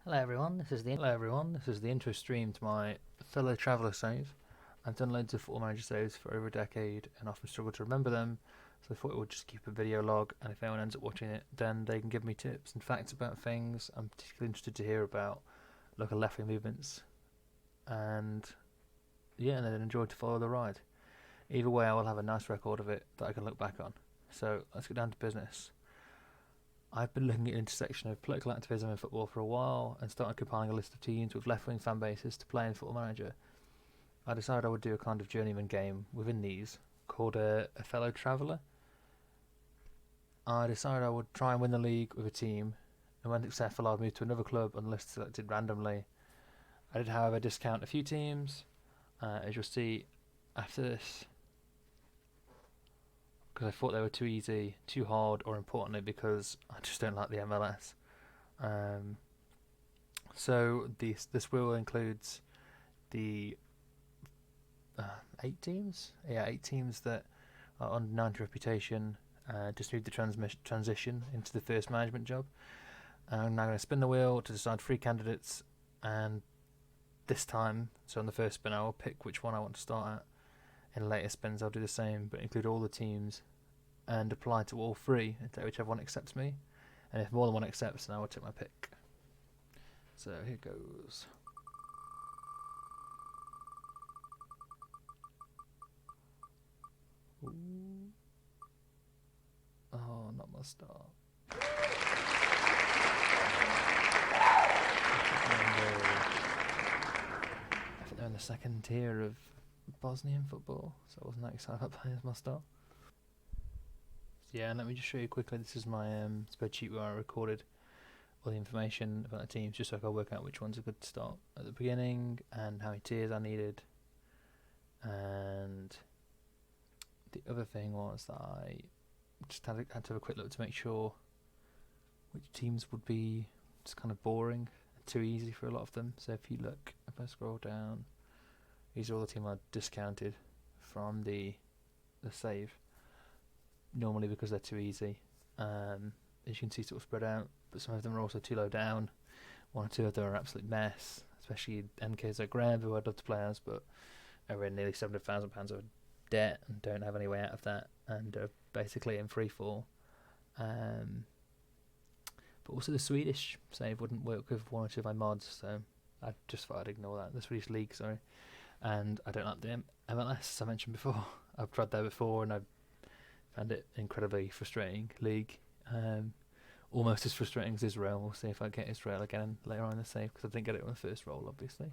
Hello everyone, this is the intro stream to my fellow traveller save. I've done loads of Football Manager saves for over a decade and often struggle to remember them, so I thought I would just keep a video log, and if anyone ends up watching it, then they can give me tips and facts about things I'm particularly interested to hear about, local left wing movements, and and then enjoy to follow the ride. Either way, I will have a nice record of it that I can look back on. So let's get down to business. I've been looking at the intersection of political activism and football for a while and started compiling a list of teams with left-wing fan bases to play in Football Manager. I decided I would do a kind of Journeyman game within these called a Fellow Traveller. I decided I would try and win the league with a team, and when successful I'd move to another club on the list selected randomly. I did however discount a few teams, as you'll see after this, because I thought they were too easy, too hard, or importantly because I just don't like the MLS. So this wheel includes the 8 teams. Yeah, 8 teams that are on 90 reputation. Just need the transition into the first management job. I'm now going to spin the wheel to decide 3 candidates, and this time, so on the first spin, I will pick which one I want to start at. In later spins, I'll do the same, but include all the teams and apply to all 3 and take whichever one accepts me. And if more than one accepts, then I will take my pick. So here goes. Ooh. Oh, not my start. I think they're in the second tier of Bosnian football, so I wasn't that excited about playing as my start. So yeah, and let me just show you quickly. This is my spreadsheet where I recorded all the information about the teams, just so I can work out which one's a good start at the beginning and how many tiers I needed. And the other thing was that I just had to have a quick look to make sure which teams would be just kind of boring and too easy for a lot of them. So if you look, if I scroll down, these are all the teams I discounted from the save, normally because they're too easy. As you can see, sort of spread out, but some of them are also too low down. 1 or 2 of them are an absolute mess, especially MKs like Graham, who I'd love to play as, but are in nearly £700,000 of debt and don't have any way out of that, and are basically in free fall. But also the Swedish save wouldn't work with 1 or 2 of my mods, so I just thought I'd ignore that. The Swedish league, sorry. And I don't like the MLS, as I mentioned before. I've tried that before and I found it incredibly frustrating league. Almost as frustrating as Israel. We'll see if I get Israel again later on in the save, because I didn't get it on the first roll, obviously.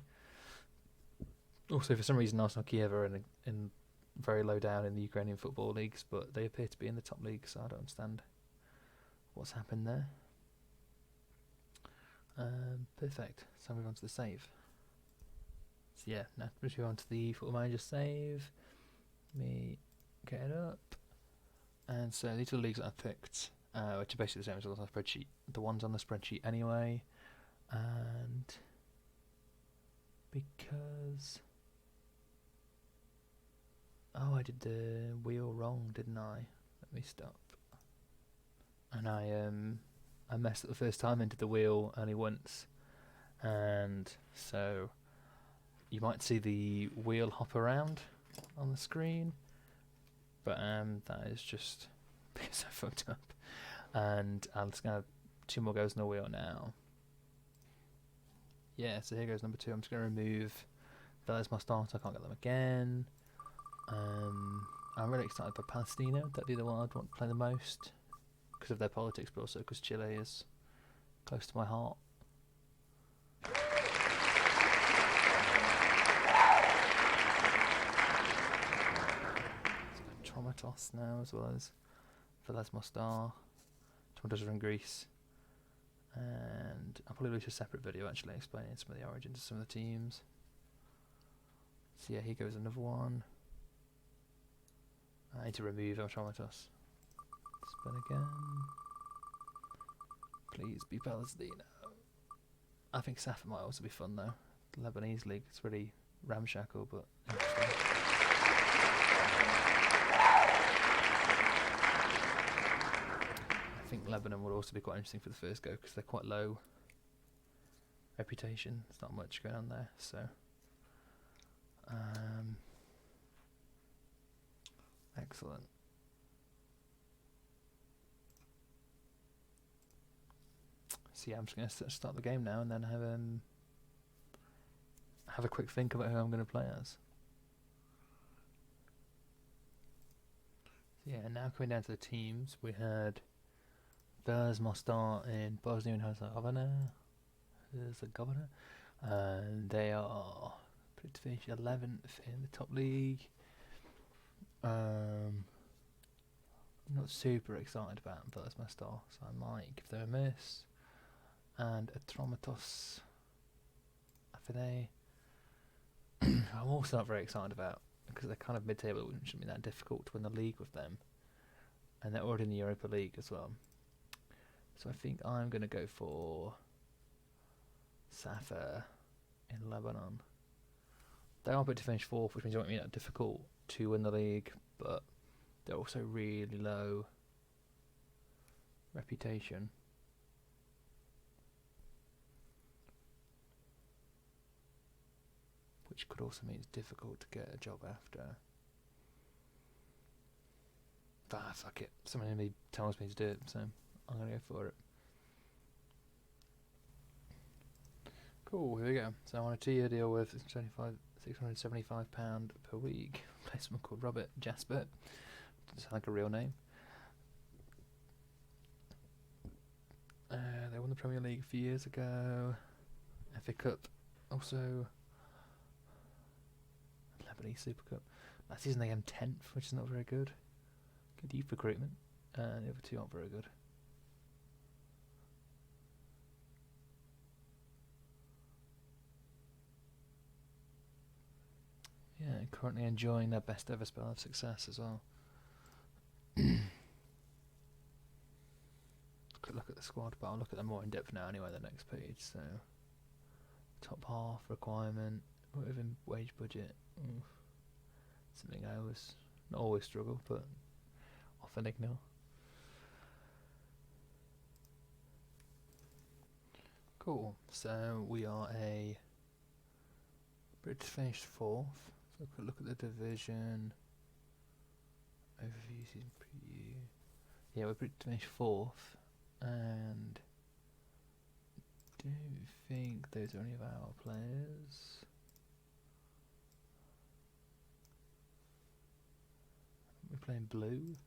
Also, for some reason, Arsenal Kiev are in very low down in the Ukrainian football leagues, but they appear to be in the top league, so I don't understand what's happened there. Perfect. So move on to the save. So yeah, now let's move on to the Football Manager save. Let me get it up. And so these are the leagues that I picked, which are basically the same as on the spreadsheet. The ones on the spreadsheet anyway. And because I did the wheel wrong, didn't I? Let me stop. And I messed up the first time into the wheel only once, and so you might see the wheel hop around on the screen, but that is just because I fucked up. And I'm just gonna have 2 more goes on the wheel now. Yeah, so here goes number 2. I'm just gonna remove that as my start. I can't get them again. I'm really excited by Palestina. That'd be the one I'd want to play the most because of their politics, but also because Chile is close to my heart. Traumatos now, as well as Velez Mostar. Traumatos are in Greece. And I'll probably release a separate video actually explaining some of the origins of some of the teams. So yeah, here goes another one. I need to remove Traumatos. Spin again. Please be Palestina. I think Safa might also be fun though. The Lebanese league, it's really ramshackle, but interesting. I think Lebanon would also be quite interesting for the first go because they're quite low. reputation. There's not much going on there, so excellent. So yeah, I'm just going to start the game now and then have a quick think about who I'm going to play as. So yeah, now coming down to the teams, we had Vers Mostar in Bosnia and Herzegovina. There's a governor. And they are pretty to finish 11th in the top league. I'm not super excited about Vers Mostar, so I might give them a miss. And Atromitos Afide, I'm also not very excited about, because they're kind of mid-table. It shouldn't be that difficult to win the league with them, and they're already in the Europa League as well. So I think I'm going to go for Safa in Lebanon. They are to finish 4th, which means it won't be that difficult to win the league, but they're also really low reputation. Which could also mean it's difficult to get a job after. Fuck it. Something in me tells me to do it, so I'm going to go for it. Cool, here we go. So I'm on a 2-year deal with £675 per week. Play someone called Robert Jasper. Doesn't sound like a real name. They won the Premier League a few years ago. FA Cup also. Lebanese Super Cup. Last season they came 10th, which is not very good. Good youth recruitment. The other two aren't very good. Yeah, currently enjoying their best ever spell of success as well. Could look at the squad, but I'll look at them more in depth now anyway, the next page. So, top half requirement, within wage budget. Something I always, not always struggle, but often ignore. Cool, so we are British finished 4th. So quick look at the division. Overview, season preview. Yeah, we're British finished 4th, and don't think those are any of our players. We're playing blue.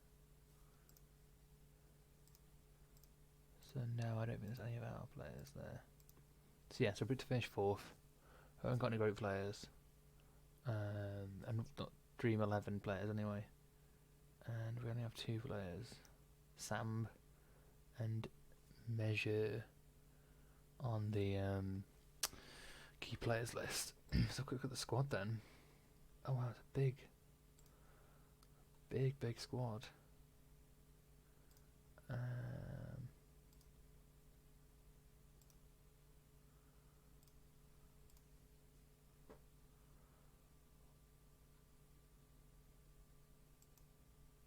So no, I don't think there's any of our players there. So yeah, so British finished 4th. Haven't got any great players. And not Dream 11 players anyway. And we only have 2 players. Sam and Measure on the key players list. So quick look at the squad then. Oh wow, it's a big squad.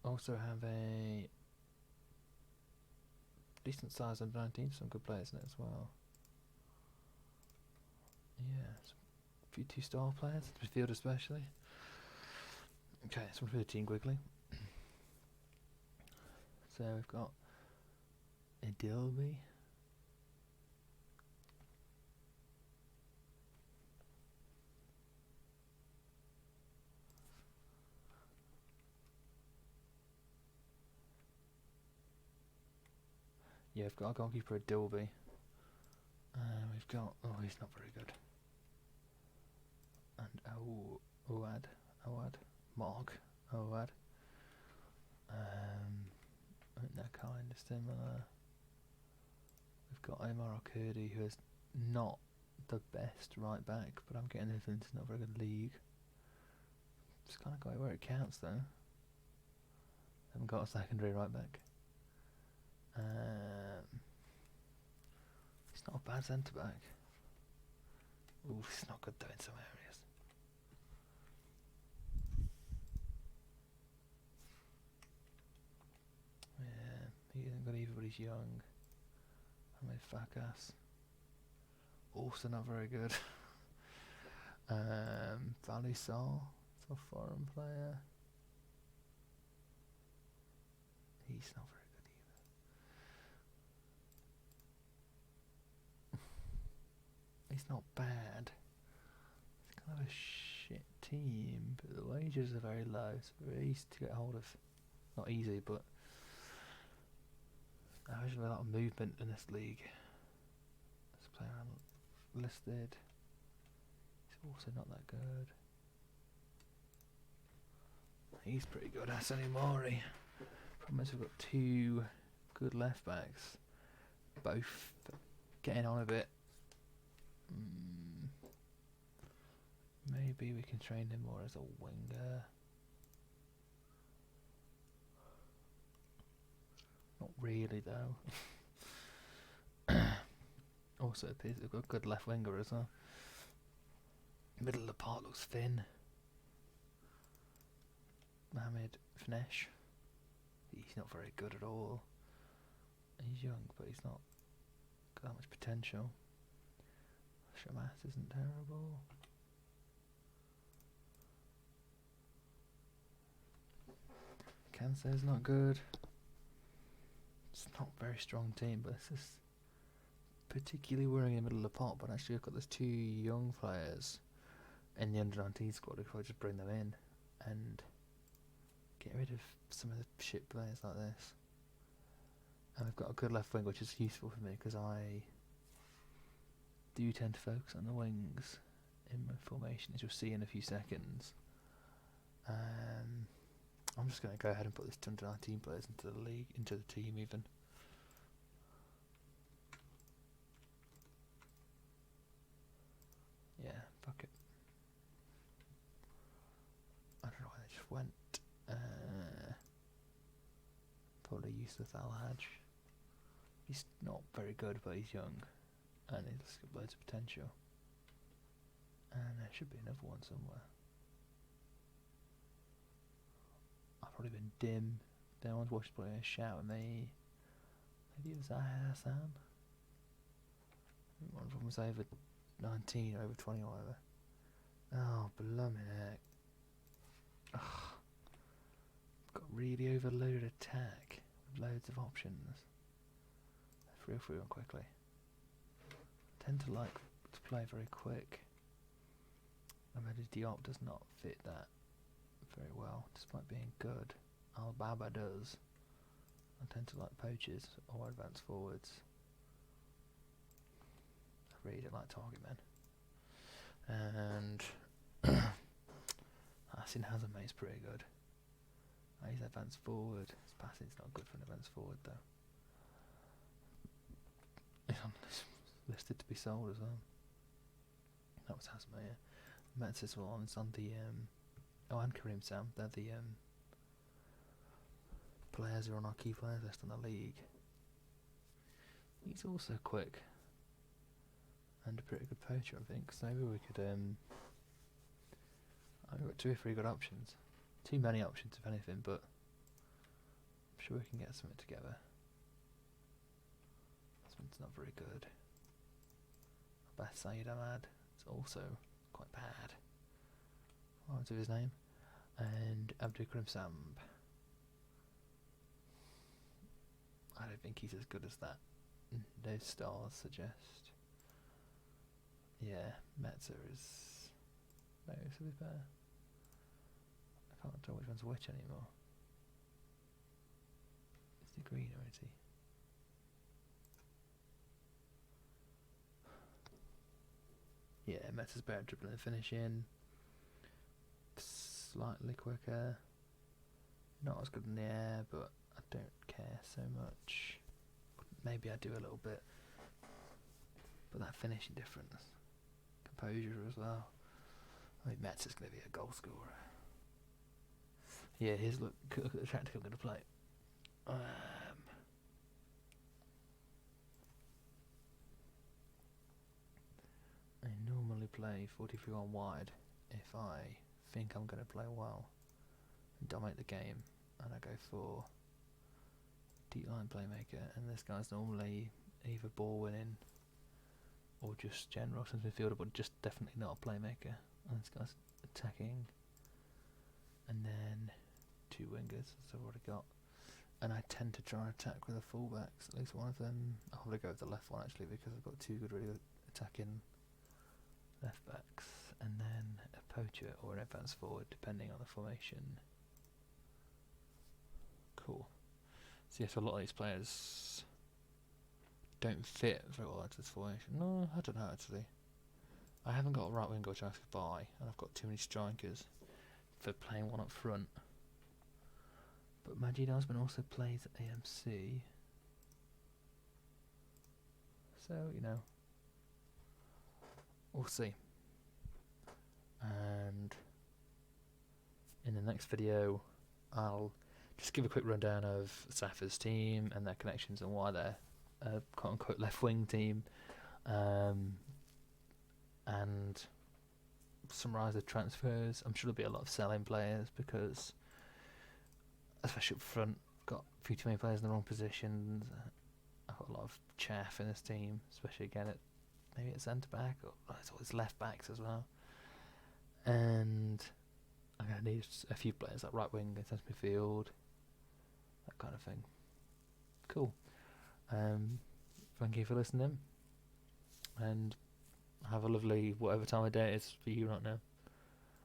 Also have a decent size under 19, some good players in it as well. Yeah, a few 2-star players, midfield especially. Okay, so we'll do the team quickly. So we've got Idilby. Yeah, we've got our goalkeeper Idilby. We've got, oh, he's not very good. And Awad, Mark Awad. I think they're kind of similar. We've got Omar Al-Kurdi, who is not the best right back, but I'm getting into not a very good league. Just kind of got it where it counts though. Haven't got a secondary right back. He's not a bad centre back. Ooh, he's not good though in some areas. Yeah, he isn't good either, but he's young. I'm a fuck ass. Oh, Also not very good. Valley Sol, it's a foreign player. He's not very good either. He's not bad. It's kind of a shit team, but the wages are very low. It's very easy to get hold of. Not easy, but there's a lot of movement in this league. This player listed. He's also not that good. He's pretty good. Hassan Mori. Problem is we've got two good left backs, both getting on a bit. Maybe we can train him more as a winger. Not really though. Also appears we've got a good left winger as well. Middle of the park looks thin. Mohamed Fnesh. He's not very good at all. He's young, but he's not got that much potential. Shamas isn't terrible. Cancer's not good. It's not a very strong team, but this is particularly worrying in the middle of the pot. But actually, I've got those two young players in the under-19 squad. If I just bring them in and get rid of some of the shit players like this. And I've got a good left wing, which is useful for me because I do tend to focus on the wings in my formation, as you'll see in a few seconds. I'm just going to go ahead and put this under 19 players into the league, into the team even. Yeah, fuck it. I don't know why they just went. Probably useless Al-Hajj. He's not very good, but he's young. And he's got loads of potential. And there should be another one somewhere. I've probably been dim. No one's watched play a shout at me. Maybe it was Zahir Hassan. One of them was over 19 or over 20 or whatever. Oh, blooming heck. Ugh. Got really overloaded attack with loads of options. 3 or 3 on quickly. I tend to like to play very quick. Ahmed Diop does not fit that very well, despite being good. Al-Baba does. I tend to like poachers or advanced forwards. I really don't like target men. And Hassan Hazame is pretty good. He's advanced forward. His passing's not good for an advanced forward though. He's listed to be sold as well. That was Hazame, yeah. Metz as well, it's on the and Kareem Sam, they're the players who are on our key players list in the league. He's also quick and a pretty good poacher, I think, so maybe we could I've got 2 or 3 good options. Too many options if anything, but I'm sure we can get something together. This one's not very good. Abbas Saeed Ahmad is also quite bad. What's his name? And Abdul Karim Samb. I don't think he's as good as that. Those stars suggest. Yeah, Metzer is noticeably better. I can't tell which one's which anymore. Is he green or is he? Yeah, Metzer's better at dribbling and finishing. Slightly quicker. Not as good in the air, but I don't care so much. Maybe I do a little bit. But that finishing difference. Composure as well. I think Metzer's going to be a goal scorer. Yeah, here's look at the tactic I'm going to play. I normally play 43 on wide if I think I'm going to play well and dominate the game, and I go for deep line playmaker, and this guy's normally either ball winning or just general centre midfielder, but just definitely not a playmaker. And this guy's attacking, and then 2 wingers, as I've already got. And I tend to try and attack with the fullbacks, at least one of them. I'll probably go with the left one actually, because I've got 2 good really attacking left backs, and then a poacher or an advanced forward depending on the formation. Cool. So yes, a lot of these players don't fit very well into this formation. No, I don't know actually. I haven't got a right winger which I could buy, and I've got too many strikers for playing one up front. But Majid Osman also plays at AMC, so you know, we'll see. And in the next video, I'll just give a quick rundown of Safa's team and their connections and why they're a quote-unquote left-wing team, and summarise the transfers. I'm sure there'll be a lot of selling players because, especially up front, I've got a few too many players in the wrong positions. I've got a lot of chaff in this team, especially again at maybe at centre back, or it's always left backs as well. And I'm going to need a few players like right wing, centre midfield, that kind of thing. Cool. Thank you for listening, and have a lovely whatever time of day it is for you right now.